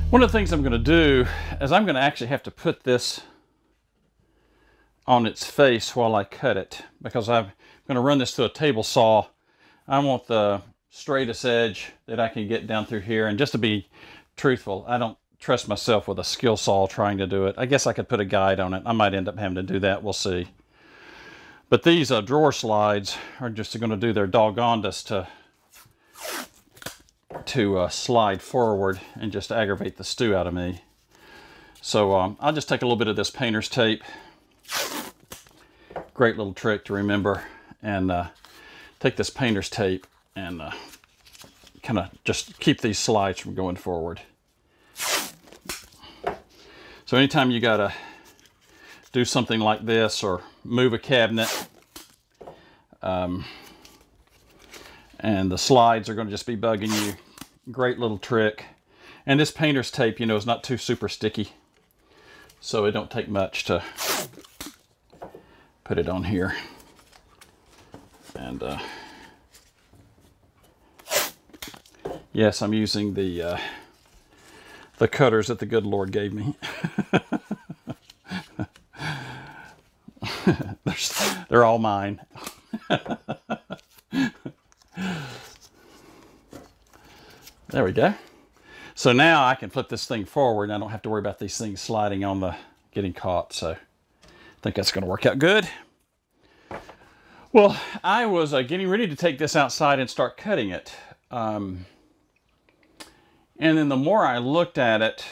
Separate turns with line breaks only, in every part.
One of the things I'm going to do is I'm going to actually have to put this on its face while I cut it, because I'm going to run this through a table saw. I want the straightest edge that I can get down through here. And just to be truthful, I don't trust myself with a skill saw trying to do it. I guess I could put a guide on it. I might end up having to do that. We'll see. But these drawer slides are just going to do their doggonedest to slide forward and just aggravate the stew out of me. So I'll just take a little bit of this painter's tape. Great little trick to remember. And take this painter's tape and kind of just keep these slides from going forward. So anytime you gotta do something like this or move a cabinet, and the slides are going to just be bugging you, great little trick. And this painter's tape, you know, is not too super sticky, so it don't take much to put it on here. And yes, I'm using the cutters that the good Lord gave me. They're all mine. There we go. So now I can flip this thing forward and I don't have to worry about these things sliding on the getting caught. So I think that's going to work out good. Well, I was getting ready to take this outside and start cutting it. And then the more I looked at it,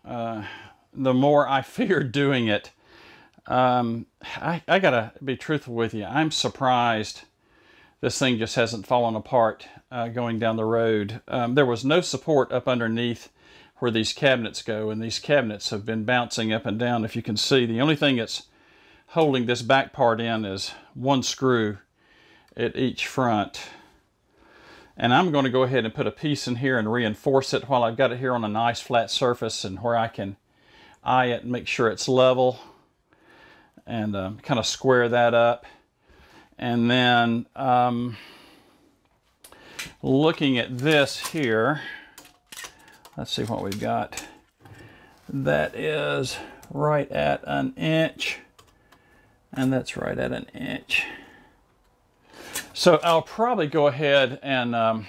the more I feared doing it. I gotta be truthful with you. I'm surprised this thing just hasn't fallen apart going down the road. There was no support up underneath where these cabinets go, and these cabinets have been bouncing up and down. If you can see, the only thing that's holding this back part in is one screw at each front. And I'm going to go ahead and put a piece in here and reinforce it while I've got it here on a nice flat surface and where I can eye it and make sure it's level, and kind of square that up. And then looking at this here, let's see what we've got. That is right at 1 inch, and that's right at 1 inch. So I'll probably go ahead and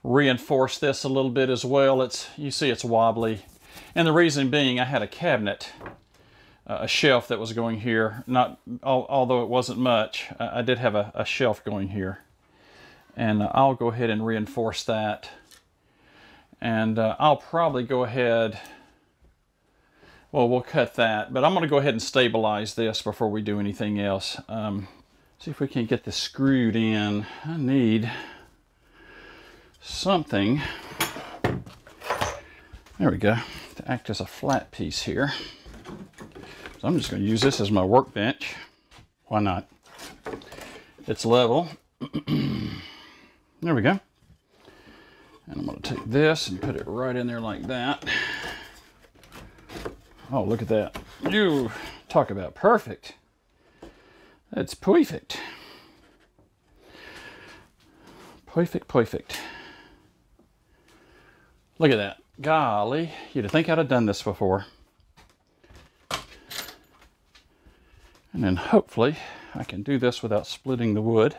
reinforce this a little bit as well. You see it's wobbly. And the reason being, I had a cabinet, a shelf that was going here. Although it wasn't much, I did have a shelf going here. And I'll go ahead and reinforce that. And I'll probably go ahead, well, we'll cut that. But I'm going to go ahead and stabilize this before we do anything else. See if we can get this screwed in. I need something, there we go, to act as a flat piece here. So I'm just going to use this as my workbench. Why not? It's level. There we go. And I'm going to take this and put it right in there like that. Oh, look at that. You talk about perfect. That's perfect. Perfect, perfect. Look at that. Golly, you'd think I'd have done this before. And then hopefully I can do this without splitting the wood.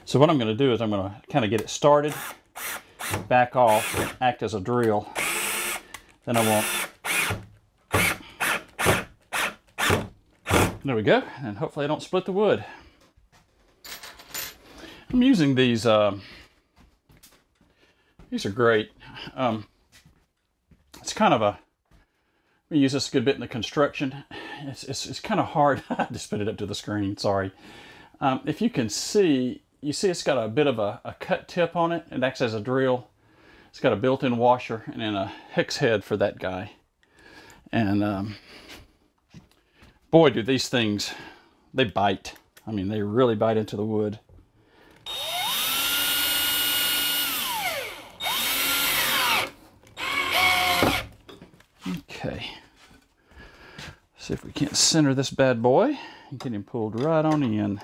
So what I'm going to do is I'm going to kind of get it started, back off, act as a drill. Then I won't. There we go. And hopefully I don't split the wood. I'm using these. These are great. It's kind of we use this a good bit in the construction. It's kind of hard. I just put it up to the screen. Sorry. If you can see. You see it's got a bit of a cut tip on it. It acts as a drill. It's got a built-in washer and then a hex head for that guy. And boy, do these things they bite. I mean, they really bite into the wood. Okay. See if we can't center this bad boy and get him pulled right on in.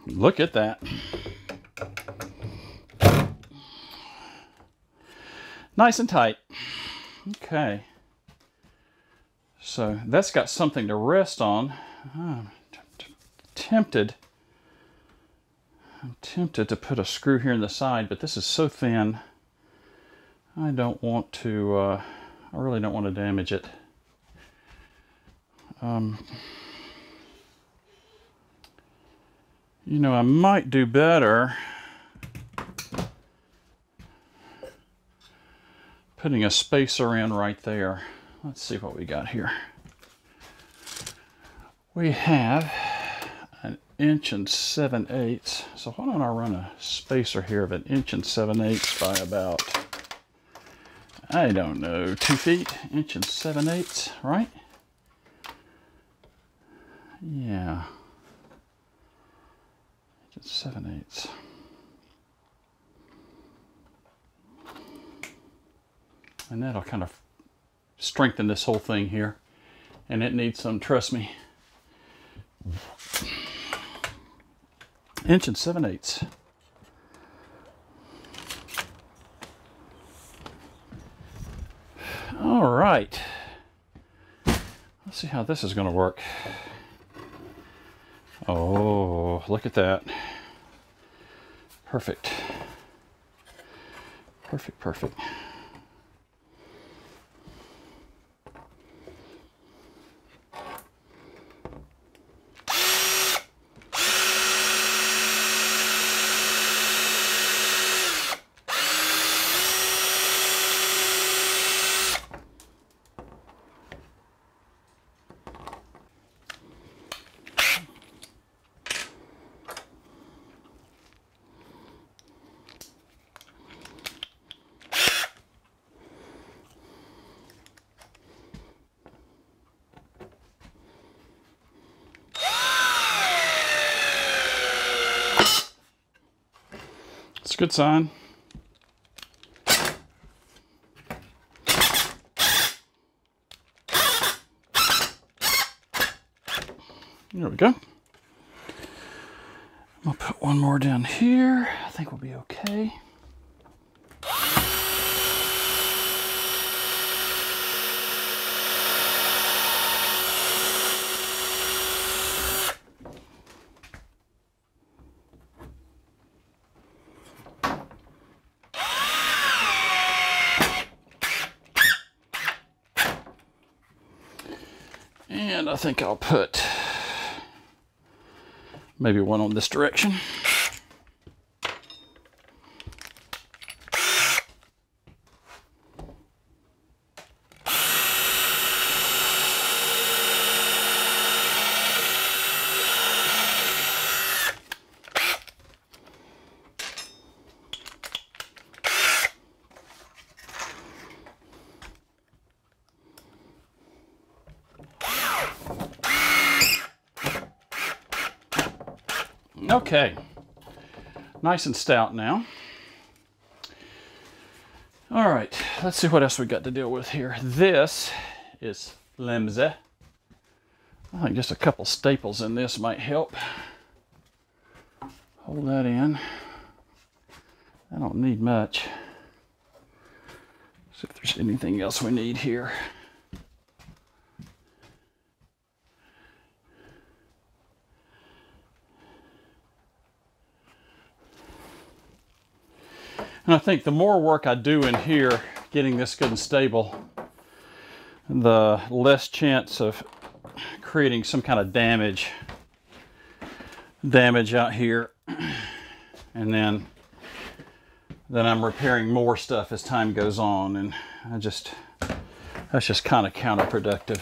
Look at that. Nice and tight. Okay. So that's got something to rest on. I'm tempted to put a screw here in the side, but this is so thin. I don't want to, I really don't want to damage it. You know, I might do better putting a spacer in right there. Let's see what we got here. We have an 1 7/8 inches. So why don't I run a spacer here of an 1 7/8 inches by about, I don't know, 2 feet, 1 7/8 inches, right? Yeah. 1 7/8 inches. And that'll kind of strengthen this whole thing here. And it needs some, trust me. 1 7/8 inches. All right. Let's see how this is going to work. Oh, look at that. Perfect. Perfect, perfect. It's a good sign. There we go. I'm gonna put one more down here. I think we'll be okay. And I think I'll put maybe one on this direction. Okay, nice and stout now. All right, let's see what else we got to deal with here. This is flimsy. I think just a couple staples in this might help. Hold that in. I don't need much. See if there's anything else we need here. And I think the more work I do in here, getting this good and stable, the less chance of creating some kind of damage out here. And then I'm repairing more stuff as time goes on, and that's just kind of counterproductive.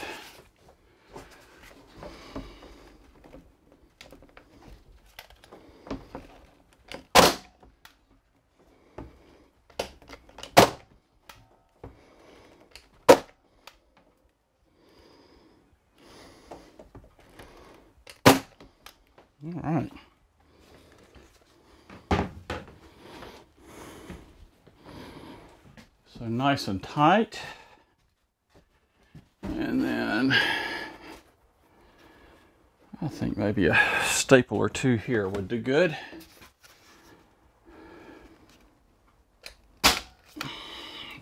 All right. So nice and tight. And then I think maybe a staple or two here would do good.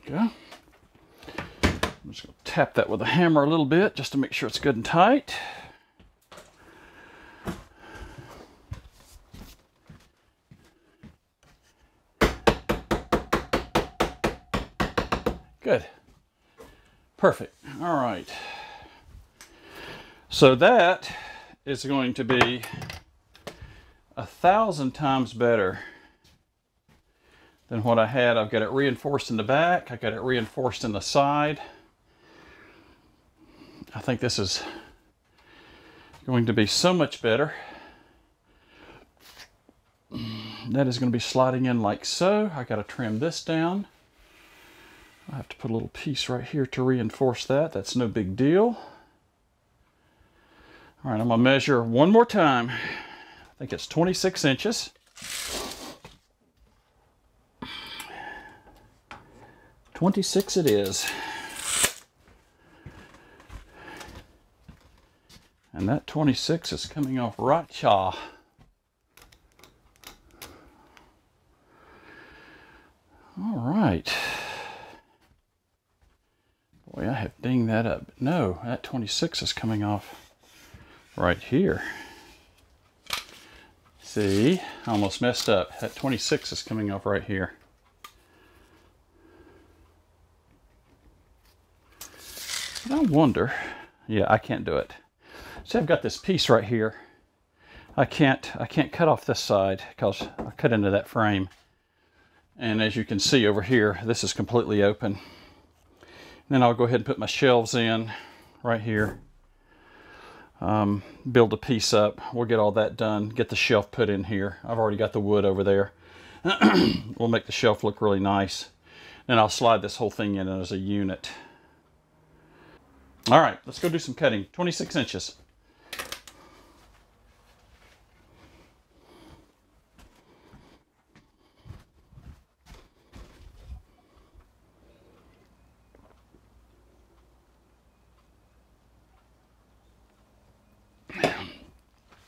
Go. I'm just going to tap that with a hammer a little bit just to make sure it's good and tight. Good. Perfect. All right. So that is going to be 1,000 times better than what I had. I've got it reinforced in the back. I've got it reinforced in the side. I think this is going to be so much better. That is going to be sliding in like so. I got to trim this down. I have to put a little piece right here to reinforce that. That's no big deal. All right, I'm going to measure one more time. I think it's 26 inches. 26 it is. And that 26 is coming off right chaw. All right. Boy, I have dinged that up. No, that 26 is coming off right here. See, I almost messed up. That 26 is coming off right here. But I wonder, yeah, I can't do it. See, I've got this piece right here. I can't cut off this side because I cut into that frame. And as you can see over here, this is completely open. Then I'll go ahead and put my shelves in right here. Build a piece up. We'll get all that done. Get the shelf put in here. I've already got the wood over there. We'll make the shelf look really nice. Then I'll slide this whole thing in as a unit. All right, let's go do some cutting. 26 inches.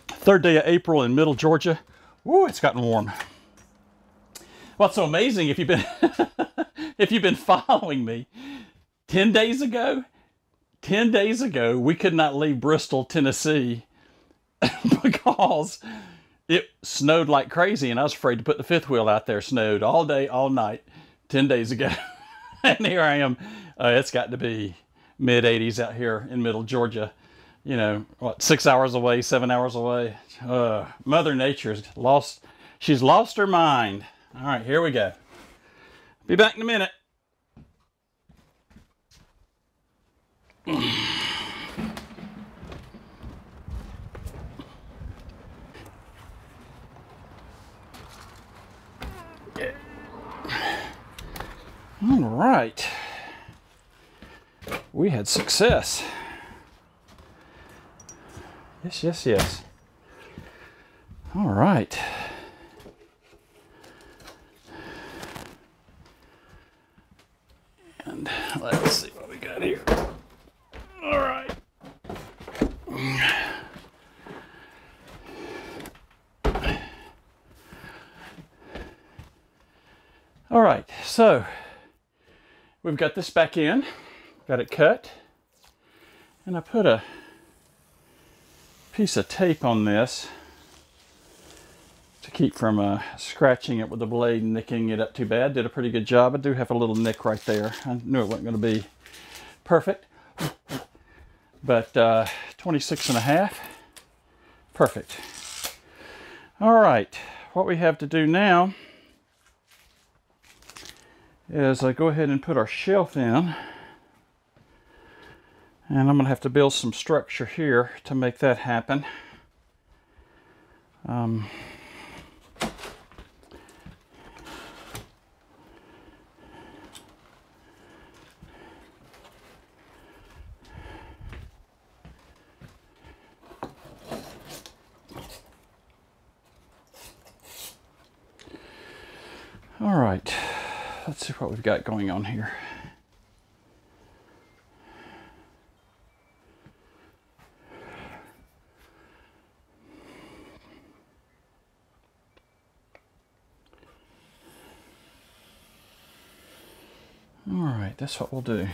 Third day of April in middle Georgia. Woo, it's gotten warm. What's so amazing, if you've been if you've been following me, 10 days ago, we could not leave Bristol, Tennessee because it snowed like crazy, and I was afraid to put the fifth wheel out there. Snowed all day, all night, 10 days ago. And here I am. It's got to be mid-80s out here in middle Georgia. You know, what, 6 hours away, 7 hours away. Mother Nature's lost, she's lost her mind. All right, here we go. Be back in a minute. All right. We had success. Yes, yes, yes. All right. And let's see what we got here. All right. All right, so we've got this back in, got it cut, and I put a piece of tape on this to keep from scratching it with the blade and nicking it up too bad. Did a pretty good job. I do have a little nick right there. I knew it wasn't going to be perfect, but 26 and a half, perfect. All right, what we have to do now is I go ahead and put our shelf in, and I'm going to have to build some structure here to make that happen. All right, let's see what we've got going on here. All right, that's what we'll do.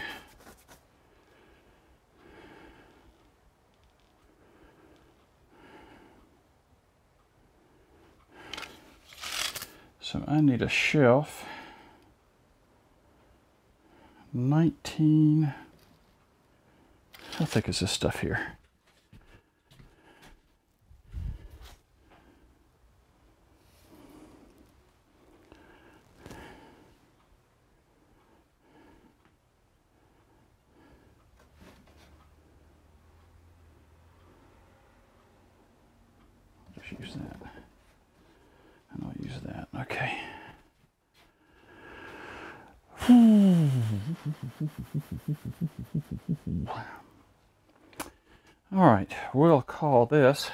So I need a shelf. 19. How thick is this stuff here? Just use that. And I'll use that. Okay. All right, we'll call this.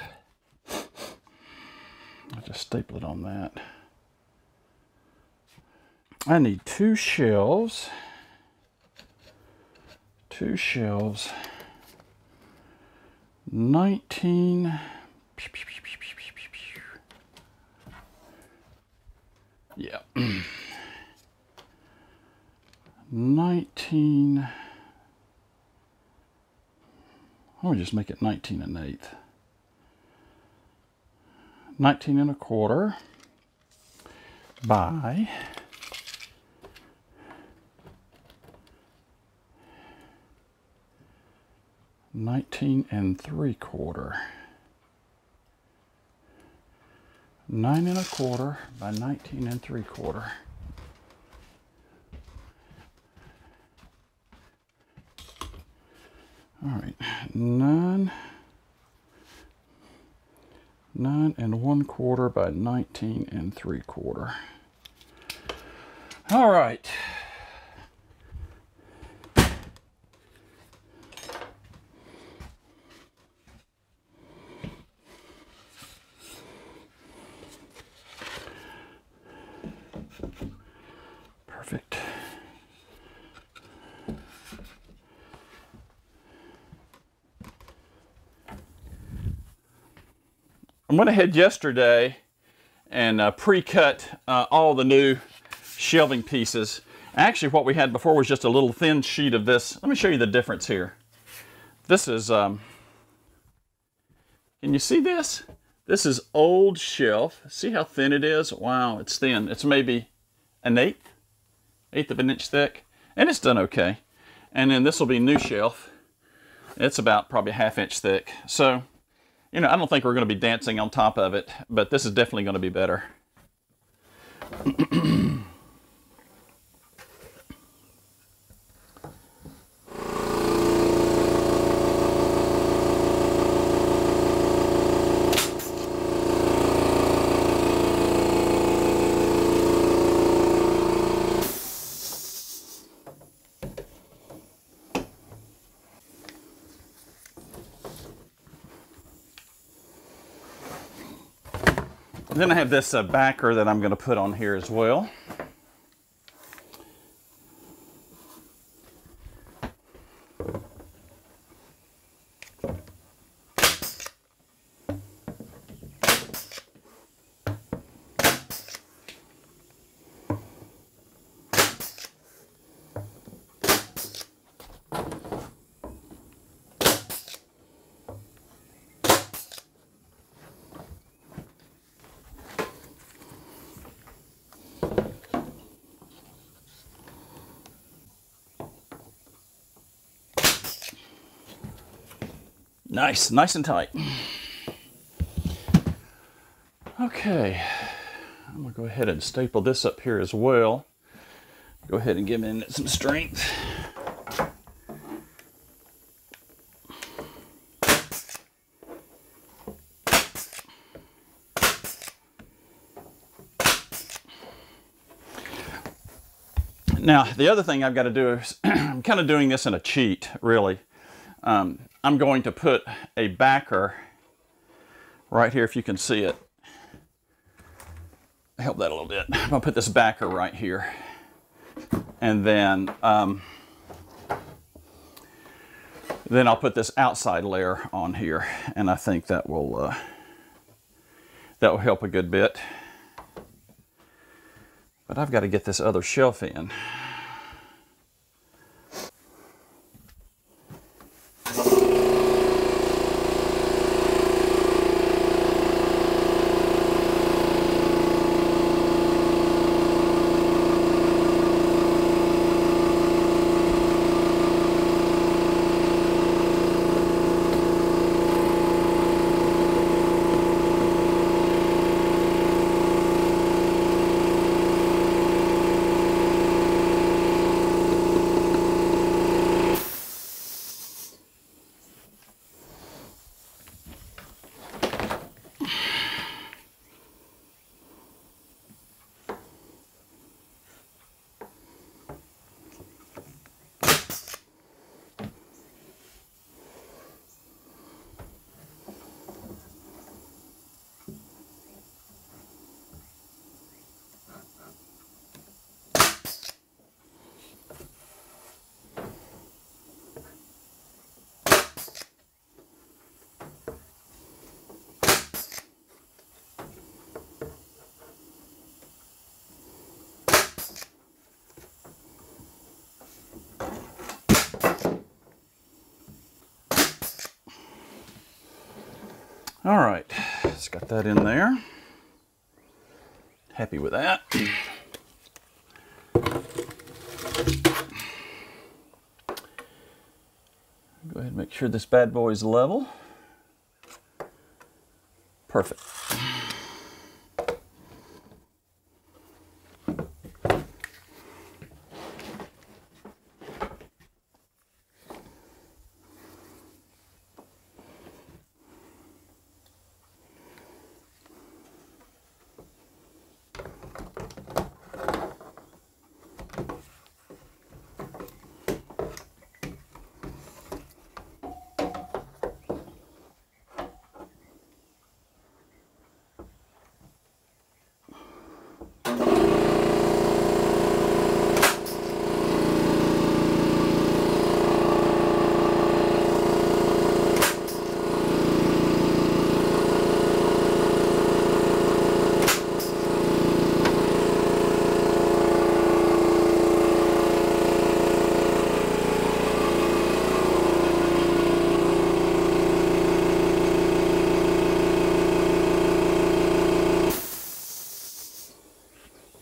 I'll just staple it on that. I need 2 shelves. 2 shelves. 19. Yeah. 19. I'll just make it 19 1/8. 19 1/4 by 19 3/4. 9 1/4 by 19 3/4. All right, 9 1/4 by 19 3/4. All right. Perfect. I went ahead yesterday and pre-cut all the new shelving pieces. Actually, what we had before was just a little thin sheet of this. Let me show you the difference here. This is, can you see this? This is old shelf. See how thin it is? Wow, it's thin. It's maybe an eighth of an inch thick, and it's done okay. And then this will be new shelf. It's about probably a 1/2 inch thick. So, you know, I don't think we're going to be dancing on top of it, but this is definitely going to be better. Then I have this backer that I'm going to put on here as well. Nice and tight. Okay, I'm gonna go ahead and staple this up here as well. Go ahead and give it some strength. Now, the other thing I've got to do is, I'm kind of doing this in a cheat, really. I'm going to put a backer right here, if you can see it. help that a little bit. I'm gonna put this backer right here. And then I'll put this outside layer on here, and I think that will help a good bit. But I've got to get this other shelf in. All right, it's got that in there. Happy with that. Go ahead and make sure this bad boy is level. Perfect.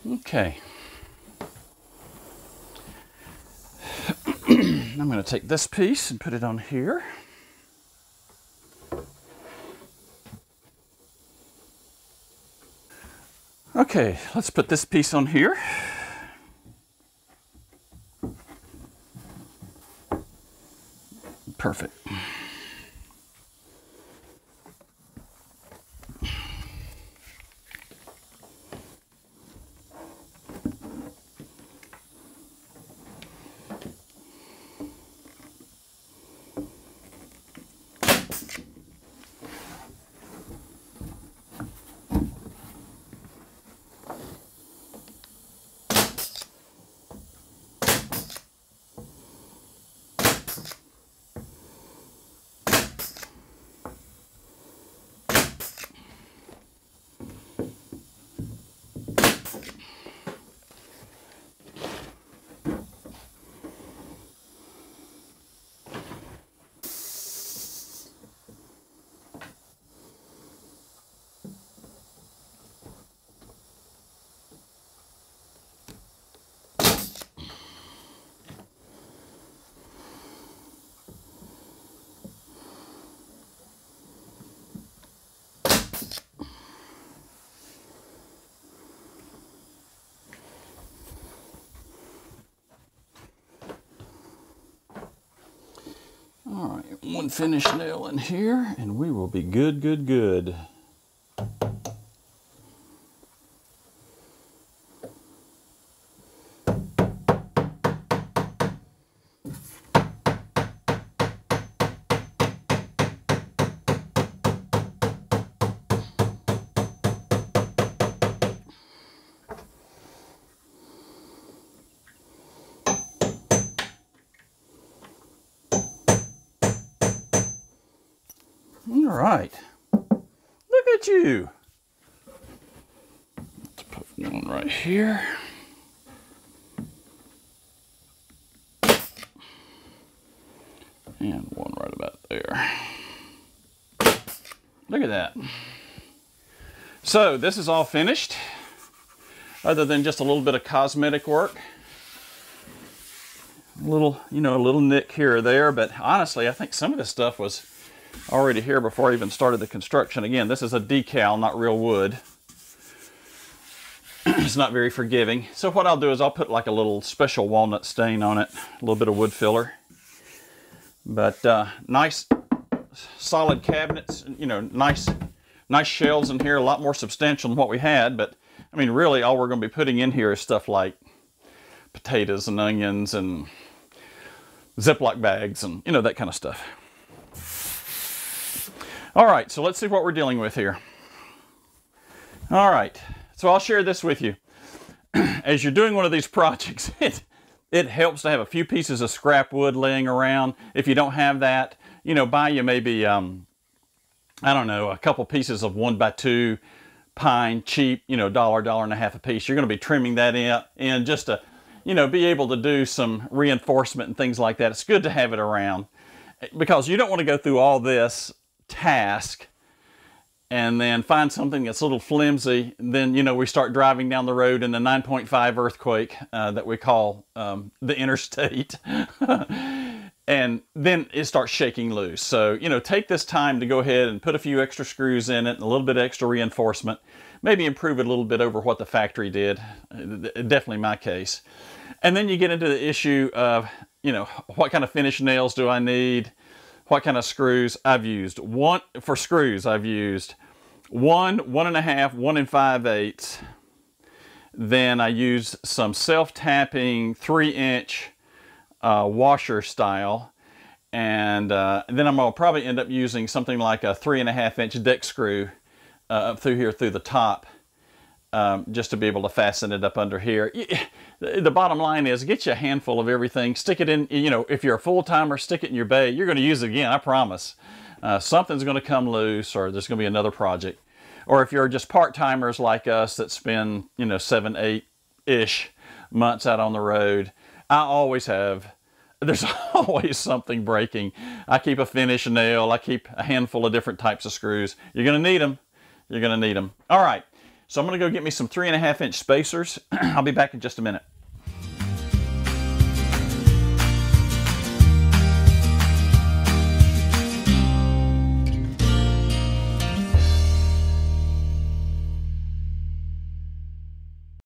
Okay. I'm going to take this piece and put it on here. Okay, let's put this piece on here. Perfect. All right, one finished nail in here, and we will be good, good, good. All right. Look at you. Let's put one right here. And one right about there. Look at that. So this is all finished, other than just a little bit of cosmetic work. A little, you know, a little nick here or there, but honestly, I think some of this stuff was already here before I even started the construction. Again, this is a decal, not real wood. It's not very forgiving. So what I'll do is I'll put like a little special walnut stain on it, a little bit of wood filler. But nice solid cabinets, you know, nice shelves in here, a lot more substantial than what we had. But I mean, really all we're going to be putting in here is stuff like potatoes and onions and Ziploc bags and, you know, that kind of stuff. All right, so let's see what we're dealing with here. All right, so I'll share this with you. As you're doing one of these projects, it helps to have a few pieces of scrap wood laying around. If you don't have that, you know, buy you maybe, I don't know, a couple pieces of 1x2 pine, cheap, you know, $1.50 a piece. You're going to be trimming that in just to, you know, be able to do some reinforcement and things like that. It's good to have it around because you don't want to go through all this task and then find something that's a little flimsy. Then, you know, we start driving down the road in a 9.5 earthquake that we call the interstate. And then it starts shaking loose. So, you know, take this time to go ahead and put a few extra screws in it and a little bit of extra reinforcement. Maybe improve it a little bit over what the factory did. Definitely my case. And then you get into the issue of, you know, what kind of finish nails do I need? What kind of screws? I've used one, for screws, I've used 1, 1.5, 1 5/8. Then I used some self-tapping 3-inch washer style. And then I'm gonna probably end up using something like a 3.5-inch deck screw up through here, through the top, just to be able to fasten it up under here. The bottom line is get you a handful of everything, stick it in, you know, if you're a full-timer, stick it in your bay. You're going to use it again, I promise. Something's going to come loose, or there's going to be another project. Or if you're just part-timers like us that spend, you know, 7, 8-ish months out on the road, I always have, there's always something breaking. I keep a finish nail, I keep a handful of different types of screws. You're going to need them. You're going to need them. All right, so I'm going to go get me some 3.5-inch spacers. I'll be back in just a minute.